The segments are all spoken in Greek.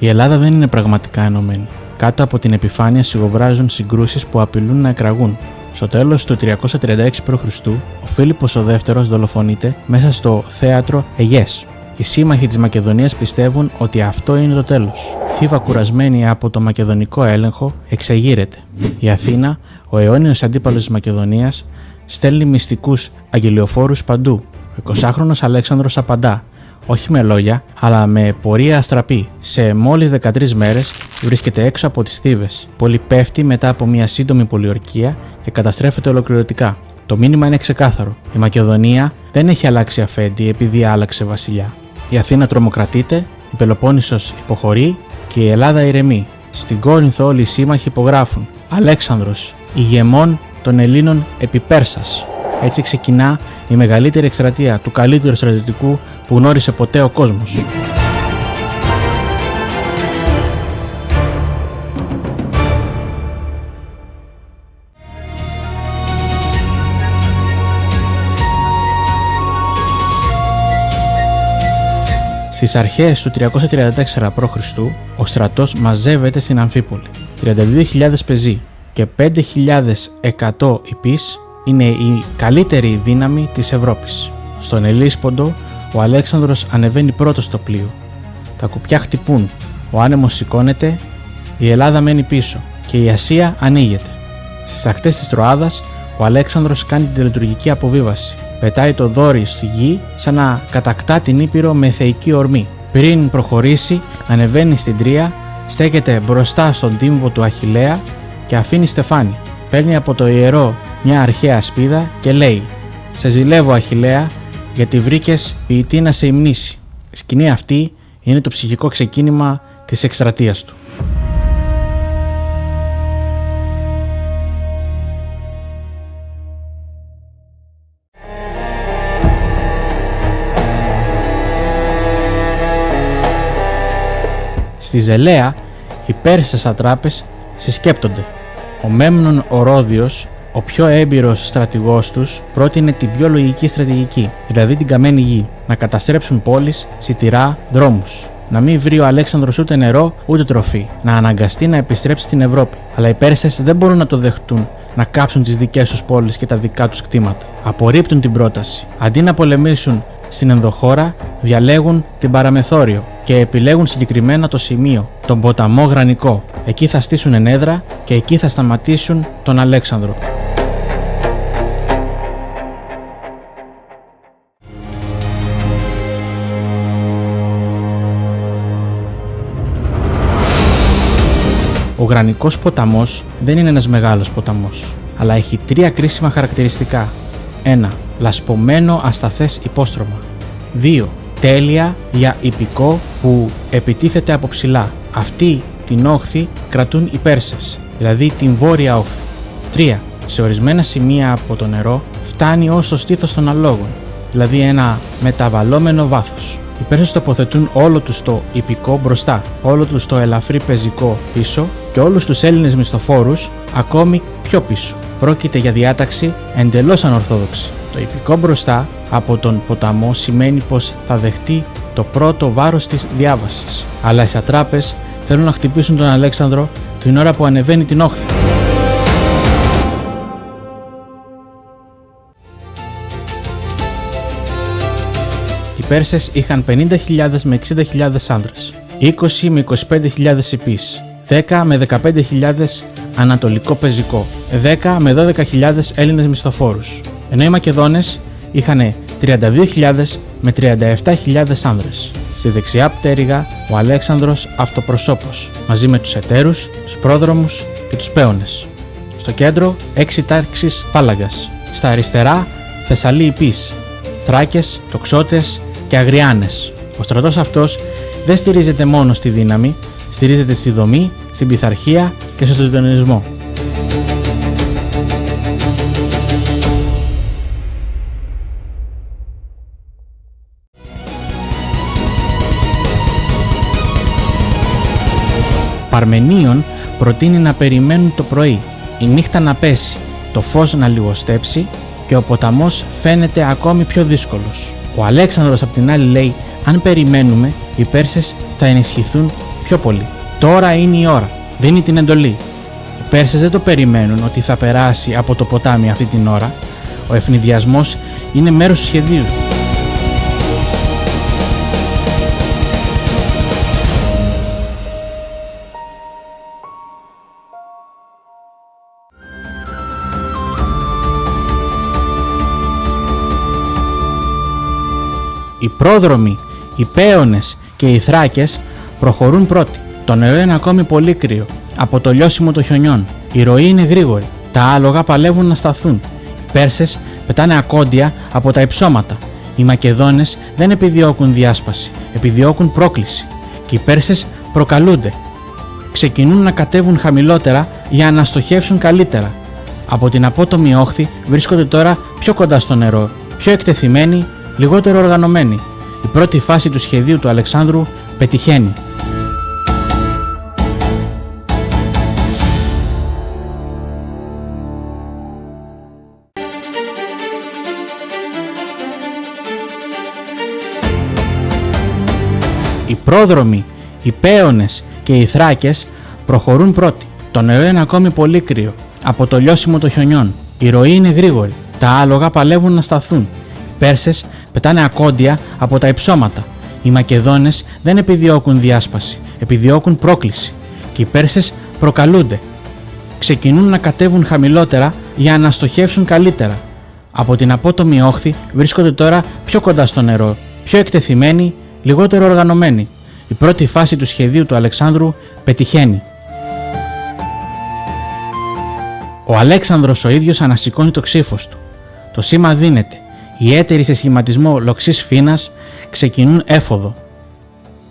Η Ελλάδα δεν είναι πραγματικά ενωμένη. Κάτω από την επιφάνεια σιγοβράζουν σύγκρουσεις που απειλούν να εκραγούν. Στο τέλος του 336 π.Χ., ο Φίλιππος ο δεύτερος δολοφονείται μέσα στο θέατρο Αιγές. Οι σύμμαχοι της Μακεδονίας πιστεύουν ότι αυτό είναι το τέλος. Θήβα, κουρασμένη από το μακεδονικό έλεγχο, εξεγείρεται. Η Αθήνα, ο αιώνιος αντίπαλος της Μακεδονίας, στέλνει μυστικούς αγγελιοφόρους παντού. Ο 20χρονος Αλέξανδρος απαντά, όχι με λόγια, αλλά με πορεία αστραπή. Σε μόλις 13 μέρες βρίσκεται έξω από τις Θήβες. Η πόλη πέφτει μετά από μια σύντομη πολιορκία και καταστρέφεται ολοκληρωτικά. Το μήνυμα είναι ξεκάθαρο. Η Μακεδονία δεν έχει αλλάξει αφέντη επειδή άλλαξε βασιλιά. Η Αθήνα τρομοκρατείται, η Πελοπόννησος υποχωρεί και η Ελλάδα ηρεμεί. Στην Κόρινθο όλοι οι σύμμαχοι υπογράφουν. Αλέξανδρος, ηγεμόν των Ελλήνων επί Πέρσας. Έτσι ξεκινά η μεγαλύτερη εκστρατεία του καλύτερου στρατιωτικού που γνώρισε ποτέ ο κόσμος. Στις αρχές του 334 π.Χ. ο στρατός μαζεύεται στην Αμφίπολη. 32.000 πεζοί και 5.100 ιππείς είναι η καλύτερη δύναμη της Ευρώπης. Στον Ελλήσποντο ο Αλέξανδρος ανεβαίνει πρώτος στο πλοίο. Τα κουπιά χτυπούν, ο άνεμος σηκώνεται, η Ελλάδα μένει πίσω και η Ασία ανοίγεται. Στις ακτές της Τροάδας ο Αλέξανδρος κάνει την τελετουργική αποβίβαση. Πετάει το δόρυ στη γη σαν να κατακτά την Ήπειρο με θεϊκή ορμή. Πριν προχωρήσει, ανεβαίνει στην Τρία, στέκεται μπροστά στον τύμβο του Αχιλλέα και αφήνει στεφάνι. Παίρνει από το ιερό μια αρχαία σπίδα και λέει «Σε ζηλεύω, Αχιλλέα, γιατί βρήκες ποιητή να σε υμνήσει». Η σκηνή αυτή είναι το ψυχικό ξεκίνημα της εκστρατείας του. Στη Ζελέα, οι Πέρσες ατράπες συσκέπτονται. Ο Μέμνον ο Ρόδιος, ο πιο έμπειρος στρατηγός τους, πρότεινε την πιο λογική στρατηγική, δηλαδή την καμένη γη, να καταστρέψουν πόλεις, σιτηρά, δρόμους. Να μην βρει ο Αλέξανδρος ούτε νερό ούτε τροφή, να αναγκαστεί να επιστρέψει στην Ευρώπη. Αλλά οι Πέρσες δεν μπορούν να το δεχτούν, να κάψουν τις δικές τους πόλεις και τα δικά τους κτήματα. Απορρίπτουν την πρόταση. Αντί να πολεμήσουν στην ενδοχώρα, διαλέγουν την παραμεθόριο και επιλέγουν συγκεκριμένα το σημείο, τον ποταμό Γρανικό. Εκεί θα στήσουν ενέδρα και εκεί θα σταματήσουν τον Αλέξανδρο. Ο Γρανικός ποταμός δεν είναι ένας μεγάλος ποταμός, αλλά έχει 3 κρίσιμα χαρακτηριστικά. 1. Λασπωμένο ασταθές υπόστρωμα. 2. Τέλεια για ιππικό που επιτίθεται από ψηλά. Αυτή την όχθη κρατούν οι Πέρσες, δηλαδή την βόρεια όχθη. 3. Σε ορισμένα σημεία από το νερό φτάνει ως το στήθος των αλόγων, δηλαδή ένα μεταβαλλόμενο βάθος. Οι Πέρσες τοποθετούν όλο τους το ιππικό μπροστά, όλο τους το ελαφρύ πεζικό πίσω και όλους τους Έλληνες μισθοφόρους ακόμη πιο πίσω. Πρόκειται για διάταξη εντελώς ανορθόδοξη. Το ιππικό μπροστά από τον ποταμό σημαίνει πως θα δεχτεί το πρώτο βάρος της διάβασης. Αλλά οι σατράπες θέλουν να χτυπήσουν τον Αλέξανδρο την ώρα που ανεβαίνει την όχθη. Οι Πέρσες είχαν 50.000 με 60.000 άνδρες, 20 με 25.000 ιππείς, 10 με 15.000 ανατολικό πεζικό, 10 με 12.000 Έλληνες μισθοφόρους, ενώ οι Μακεδόνες είχαν 32.000 με 37.000 άνδρες. Στη δεξιά πτέρυγα ο Αλέξανδρος αυτοπροσώπως, μαζί με τους εταίρους, τους πρόδρομους και τους πέονες. Στο κέντρο 6 τάξεις φάλαγγας. Στα αριστερά Θεσσαλοί ιππείς, Θράκες, Τοξότες και Αγριάνες. Ο στρατός αυτός δεν στηρίζεται μόνο στη δύναμη, στηρίζεται στη δομή, στην πειθαρχία και στο συντονισμό. Παρμενίων προτείνει να περιμένουν το πρωί, η νύχτα να πέσει, το φως να λιγοστέψει και ο ποταμός φαίνεται ακόμη πιο δύσκολος. Ο Αλέξανδρος απ' την άλλη λέει: αν περιμένουμε, οι Πέρσες θα ενισχυθούν πιο πολύ. Τώρα είναι η ώρα. Δίνει την εντολή. Οι Πέρσες δεν το περιμένουν ότι θα περάσει από το ποτάμι αυτή την ώρα. Ο ευνηδιασμός είναι μέρος του σχεδίου. Οι πρόδρομοι, οι Πέονες και οι Θράκες προχωρούν πρώτοι. Το νερό είναι ακόμη πολύ κρύο από το λιώσιμο των χιονιών. Η ροή είναι γρήγορη. Τα άλογα παλεύουν να σταθούν. Οι Πέρσες πετάνε ακόντια από τα υψώματα. Οι Μακεδόνες δεν επιδιώκουν διάσπαση, επιδιώκουν πρόκληση. Και οι Πέρσες προκαλούνται. Ξεκινούν να κατέβουν χαμηλότερα για να στοχεύσουν καλύτερα. Από την απότομη όχθη βρίσκονται τώρα πιο κοντά στο νερό, πιο εκτεθειμένοι, λιγότερο οργανωμένοι. Η πρώτη φάση του σχεδίου του Αλεξάνδρου πετυχαίνει. Οι πρόδρομοι, οι Πέονες και οι Θράκες προχωρούν πρώτοι. Το νερό είναι ακόμη πολύ κρύο από το λιώσιμο των χιονιών. Η ροή είναι γρήγορη. Τα άλογα παλεύουν να σταθούν. Οι Πέρσες πετάνε ακόντια από τα υψώματα. Οι Μακεδόνες δεν επιδιώκουν διάσπαση, επιδιώκουν πρόκληση. Και οι Πέρσες προκαλούνται. Ξεκινούν να κατέβουν χαμηλότερα για να στοχεύσουν καλύτερα. Από την απότομη όχθη βρίσκονται τώρα πιο κοντά στο νερό, πιο εκτεθειμένοι, λιγότερο οργανωμένοι. Η πρώτη φάση του σχεδίου του Αλεξάνδρου πετυχαίνει. Ο Αλέξανδρος ο ίδιος ανασηκώνει το ξύφος του. Το σήμα δίνεται. Οι έτεροι σε σχηματισμό λοξής σφήνας ξεκινούν έφοδο.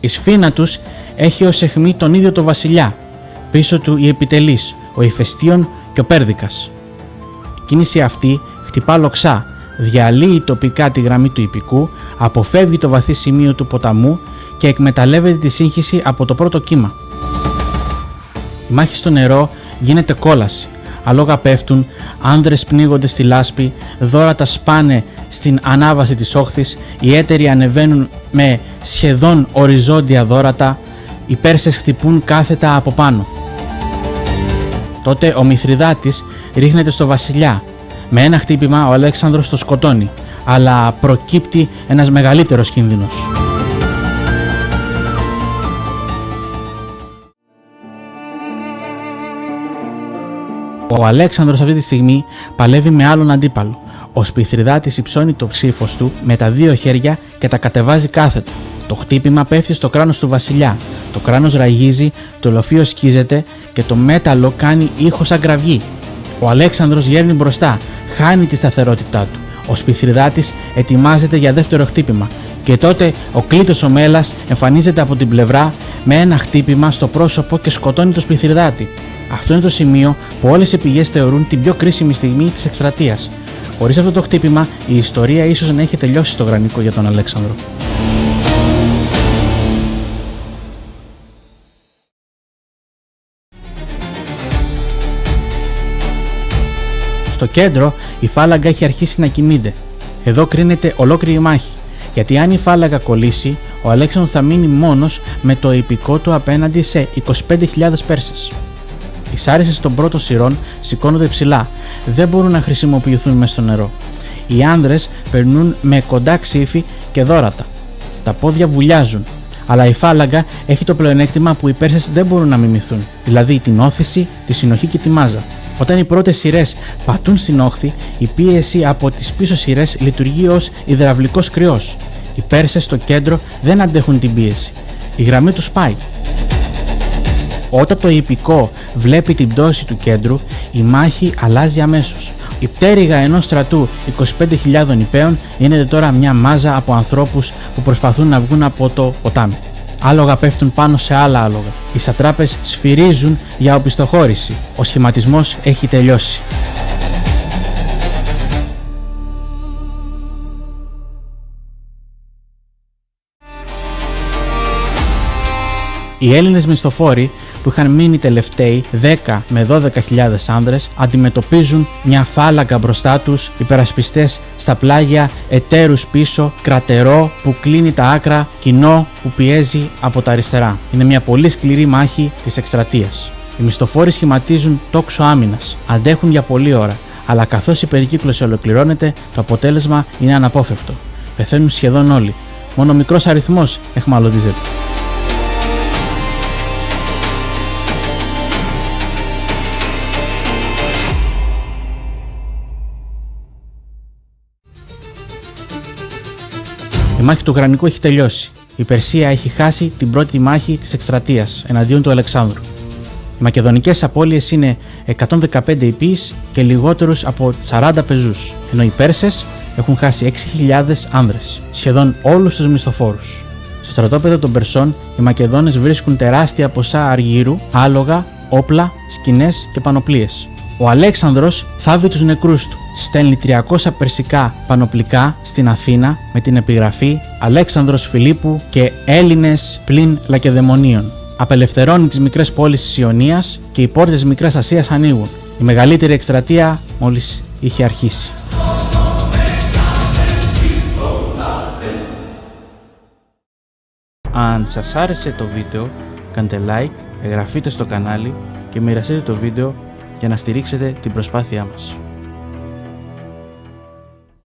Η σφήνα τους έχει ως αιχμή τον ίδιο το βασιλιά, πίσω του η επιτελής, ο Ηφαιστίων και ο Πέρδικας. Η κίνηση αυτή χτυπά λοξά, διαλύει τοπικά τη γραμμή του ιππικού, αποφεύγει το βαθύ σημείο του ποταμού και εκμεταλλεύεται τη σύγχυση από το πρώτο κύμα. Η μάχη στο νερό γίνεται κόλαση. Αλόγα πέφτουν, άνδρες πνίγονται στη λάσπη, δώρατα σπάνε στην ανάβαση της όχθης, οι έτεροι ανεβαίνουν με σχεδόν οριζόντια δώρατα, οι Πέρσες χτυπούν κάθετα από πάνω. Τότε ο Μηθριδάτης ρίχνεται στο βασιλιά. Με ένα χτύπημα ο Αλέξανδρος το σκοτώνει, αλλά προκύπτει ένας μεγαλύτερος κίνδυνος. Ο Αλέξανδρος αυτή τη στιγμή παλεύει με άλλον αντίπαλο. Ο Σπιθριδάτης υψώνει το ψήφος του με τα δύο χέρια και τα κατεβάζει κάθετα. Το χτύπημα πέφτει στο κράνος του βασιλιά. Το κράνος ραγίζει, το λοφείο σκίζεται και το μέταλλο κάνει ήχο σαν κραυγή. Ο Αλέξανδρος γέρνει μπροστά, χάνει τη σταθερότητά του. Ο Σπιθριδάτης ετοιμάζεται για δεύτερο χτύπημα. Και τότε ο Κλήτος ο Μέλας εμφανίζεται από την πλευρά με ένα χτύπημα στο πρόσωπο και σκοτώνει τον Σπιθριδάτη. Αυτό είναι το σημείο που όλες οι πηγές θεωρούν την πιο κρίσιμη στιγμή της εκστρατείας. Χωρίς αυτό το χτύπημα, η ιστορία ίσως να έχει τελειώσει στο γρανικό για τον Αλέξανδρο. Στο κέντρο, η φάλαγγα έχει αρχίσει να κινείται. Εδώ κρίνεται ολόκληρη η μάχη. Γιατί αν η φάλαγγα κολλήσει, ο Αλέξανδρος θα μείνει μόνος με το ιππικό του απέναντι σε 25.000 Πέρσες. Οι σάρισσες των πρώτων σειρών σηκώνονται ψηλά, δεν μπορούν να χρησιμοποιηθούν μέσα στο νερό. Οι άνδρες περνούν με κοντά ξύφη και δώρατα. Τα πόδια βουλιάζουν, αλλά η φάλαγγα έχει το πλεονέκτημα που οι Πέρσες δεν μπορούν να μιμηθούν, δηλαδή την όθηση, τη συνοχή και τη μάζα. Όταν οι πρώτες σειρές πατούν στην όχθη, η πίεση από τις πίσω σειρές λειτουργεί ως υδραυλικός κρυός. Οι Πέρσες στο κέντρο δεν αντέχουν την πίεση. Η γραμμή τους πάει. Όταν το ιππικό βλέπει την πτώση του κέντρου, η μάχη αλλάζει αμέσως. Η πτέρυγα ενός στρατού 25.000 υπέων είναι τώρα μια μάζα από ανθρώπους που προσπαθούν να βγουν από το ποτάμι. Άλογα πέφτουν πάνω σε άλλα άλογα. Οι σατράπες σφυρίζουν για οπισθοχώρηση. Ο σχηματισμός έχει τελειώσει. Οι Έλληνες μισθοφόροι που είχαν μείνει τελευταίοι 10 με 12.000 άνδρες αντιμετωπίζουν μια φάλαγγα μπροστά τους, υπερασπιστές στα πλάγια, εταίρους πίσω, κρατερό που κλείνει τα άκρα, κοινό που πιέζει από τα αριστερά. Είναι μια πολύ σκληρή μάχη της εκστρατείας. Οι μισθοφόροι σχηματίζουν τόξο άμυνας, αντέχουν για πολλή ώρα, αλλά καθώς η περικύκλωση ολοκληρώνεται, το αποτέλεσμα είναι αναπόφευκτο. Πεθαίνουν σχεδόν όλοι. Μόνο μικρός αριθμός αιχμαλωτίζεται. Η μάχη του Γρανικού έχει τελειώσει. Η Περσία έχει χάσει την πρώτη μάχη της εκστρατείας εναντίον του Αλεξάνδρου. Οι μακεδονικές απώλειες είναι 115 υπείς και λιγότερους από 40 πεζούς, ενώ οι Πέρσες έχουν χάσει 6.000 άνδρες, σχεδόν όλους τους μισθοφόρους. Στο στρατόπεδο των Περσών, οι Μακεδόνες βρίσκουν τεράστια ποσά αργύρου, άλογα, όπλα, σκηνές και πανοπλίες. Ο Αλέξανδρος θάβει τους νεκρούς του. Στέλνει 300 περσικά πανοπλικά στην Αθήνα με την επιγραφή Αλέξανδρος Φιλίππου και Έλληνες πλην Λακεδαιμονίων. Απελευθερώνει τις μικρές πόλεις της Ιωνίας και οι πόρτες της Μικράς Ασίας ανοίγουν. Η μεγαλύτερη εκστρατεία μόλις είχε αρχίσει. Αν σας άρεσε το βίντεο, κάντε like, εγγραφείτε στο κανάλι και μοιραστείτε το βίντεο για να στηρίξετε την προσπάθειά μας.